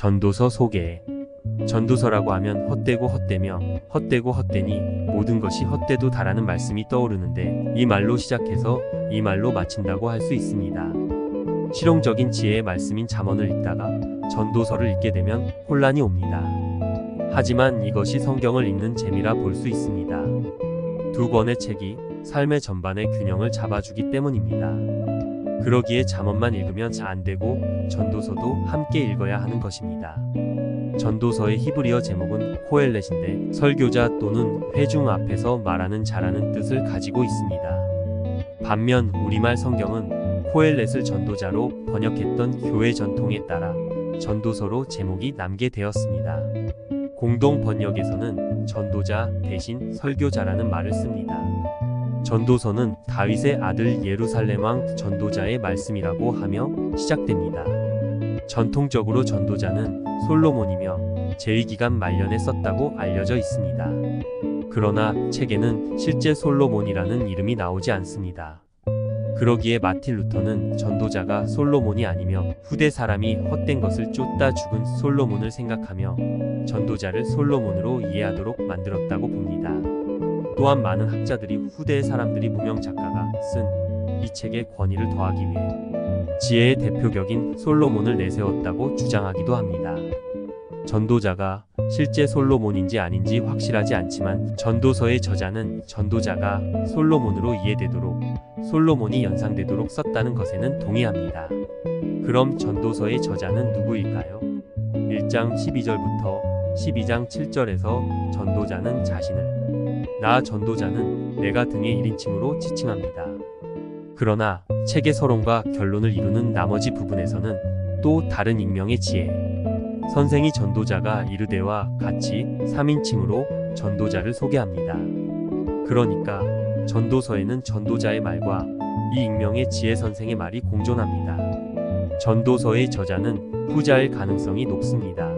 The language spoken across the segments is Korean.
전도서 소개. 전도서라고 하면 헛되고 헛되며 헛되고 헛되니 모든 것이 헛되도 다라는 말씀이 떠오르는데, 이 말로 시작해서 이 말로 마친다고 할 수 있습니다. 실용적인 지혜의 말씀인 잠언을 읽다가 전도서를 읽게 되면 혼란이 옵니다. 하지만 이것이 성경을 읽는 재미라 볼 수 있습니다. 두 권의 책이 삶의 전반의 균형을 잡아주기 때문입니다. 그러기에 잠언만 읽으면 안 되고 전도서도 함께 읽어야 하는 것입니다. 전도서의 히브리어 제목은 코엘렛인데 설교자 또는 회중 앞에서 말하는 자라는 뜻을 가지고 있습니다. 반면 우리말 성경은 코엘렛을 전도자로 번역했던 교회 전통에 따라 전도서로 제목이 남게 되었습니다. 공동 번역에서는 전도자 대신 설교자라는 말을 씁니다. 전도서는 다윗의 아들 예루살렘 왕 전도자의 말씀이라고 하며 시작됩니다. 전통적으로 전도자는 솔로몬이며 재위기간 말년에 썼다고 알려져 있습니다. 그러나 책에는 실제 솔로몬이라는 이름이 나오지 않습니다. 그러기에 마틴 루터는 전도자가 솔로몬이 아니며 후대 사람이 헛된 것을 쫓다 죽은 솔로몬을 생각하며 전도자를 솔로몬으로 이해하도록 만들었다고 봅니다. 또한 많은 학자들이 후대의 사람들이 무명 작가가 쓴 이 책의 권위를 더하기 위해 지혜의 대표격인 솔로몬을 내세웠다고 주장하기도 합니다. 전도자가 실제 솔로몬인지 아닌지 확실하지 않지만 전도서의 저자는 전도자가 솔로몬으로 이해되도록 솔로몬이 연상되도록 썼다는 것에는 동의합니다. 그럼 전도서의 저자는 누구일까요? 1장 12절부터 12장 7절에서 전도자는 자신을 나 전도자는 내가 등의 1인칭으로 지칭합니다. 그러나 책의 서론과 결론을 이루는 나머지 부분에서는 또 다른 익명의 지혜 선생이 전도자가 이르되와 같이 3인칭으로 전도자를 소개합니다. 그러니까 전도서에는 전도자의 말과 이 익명의 지혜 선생의 말이 공존합니다. 전도서의 저자는 후자일 가능성이 높습니다.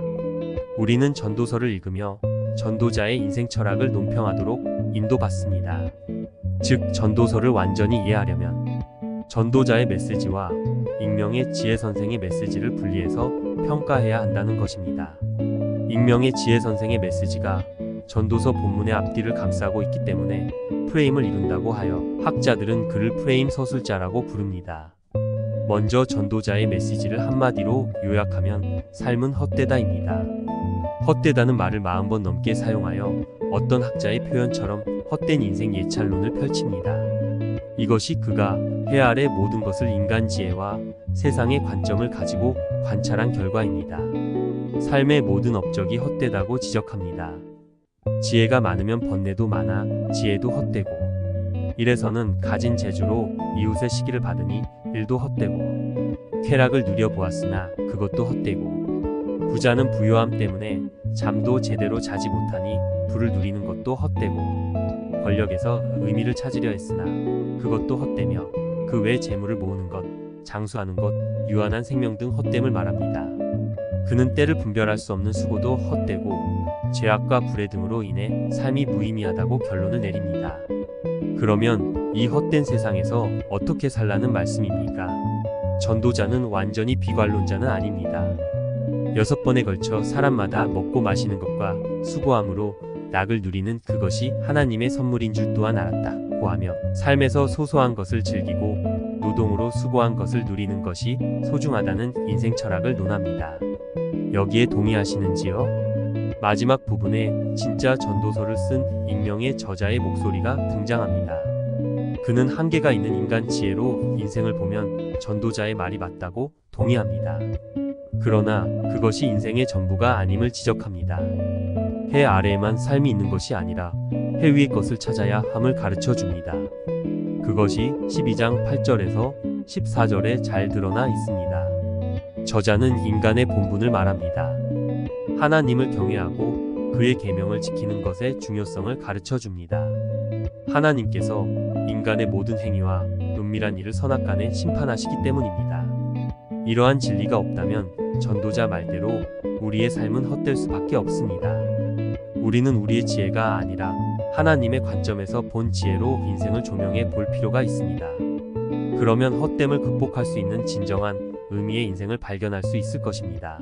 우리는 전도서를 읽으며 전도자의 인생 철학을 논평하도록 인도받습니다. 즉 전도서를 완전히 이해하려면 전도자의 메시지와 익명의 지혜 선생의 메시지를 분리해서 평가해야 한다는 것입니다. 익명의 지혜 선생의 메시지가 전도서 본문의 앞뒤를 감싸고 있기 때문에 프레임을 이룬다고 하여 학자들은 그를 프레임 서술자라고 부릅니다. 먼저 전도자의 메시지를 한마디로 요약하면 삶은 헛되다입니다. 헛되다는 말을 40번 넘게 사용하여 어떤 학자의 표현처럼 헛된 인생 예찰론을 펼칩니다. 이것이 그가 해 아래 모든 것을 인간 지혜와 세상의 관점을 가지고 관찰한 결과입니다. 삶의 모든 업적이 헛되다고 지적합니다. 지혜가 많으면 번뇌도 많아 지혜도 헛되고, 이래서는 가진 재주로 이웃의 시기를 받으니 일도 헛되고, 쾌락을 누려보았으나 그것도 헛되고, 부자는 부요함 때문에 잠도 제대로 자지 못하니 부를 누리는 것도 헛되고, 권력에서 의미를 찾으려 했으나 그것도 헛되며 그 외 재물을 모으는 것, 장수하는 것, 유한한 생명 등 헛됨을 말합니다. 그는 때를 분별할 수 없는 수고도 헛되고 죄악과 불의 등으로 인해 삶이 무의미하다고 결론을 내립니다. 그러면 이 헛된 세상에서 어떻게 살라는 말씀입니까? 전도자는 완전히 비관론자는 아닙니다. 6번에 걸쳐 사람마다 먹고 마시는 것과 수고함으로 낙을 누리는 그것이 하나님의 선물인 줄 또한 알았다고 하며 삶에서 소소한 것을 즐기고 노동으로 수고한 것을 누리는 것이 소중하다는 인생 철학을 논합니다. 여기에 동의하시는지요? 마지막 부분에 진짜 전도서를 쓴 익명의 저자의 목소리가 등장합니다. 그는 한계가 있는 인간 지혜로 인생을 보면 전도자의 말이 맞다고 동의합니다. 그러나 그것이 인생의 전부가 아님을 지적합니다. 해 아래에만 삶이 있는 것이 아니라 해 위의 것을 찾아야 함을 가르쳐 줍니다. 그것이 12장 8절에서 14절에 잘 드러나 있습니다. 저자는 인간의 본분을 말합니다. 하나님을 경외하고 그의 계명을 지키는 것의 중요성을 가르쳐 줍니다. 하나님께서 인간의 모든 행위와 은밀한 일을 선악간에 심판하시기 때문입니다. 이러한 진리가 없다면 전도자 말대로 우리의 삶은 헛될 수밖에 없습니다. 우리는 우리의 지혜가 아니라 하나님의 관점에서 본 지혜로 인생을 조명해 볼 필요가 있습니다. 그러면 헛됨을 극복할 수 있는 진정한 의미의 인생을 발견할 수 있을 것입니다.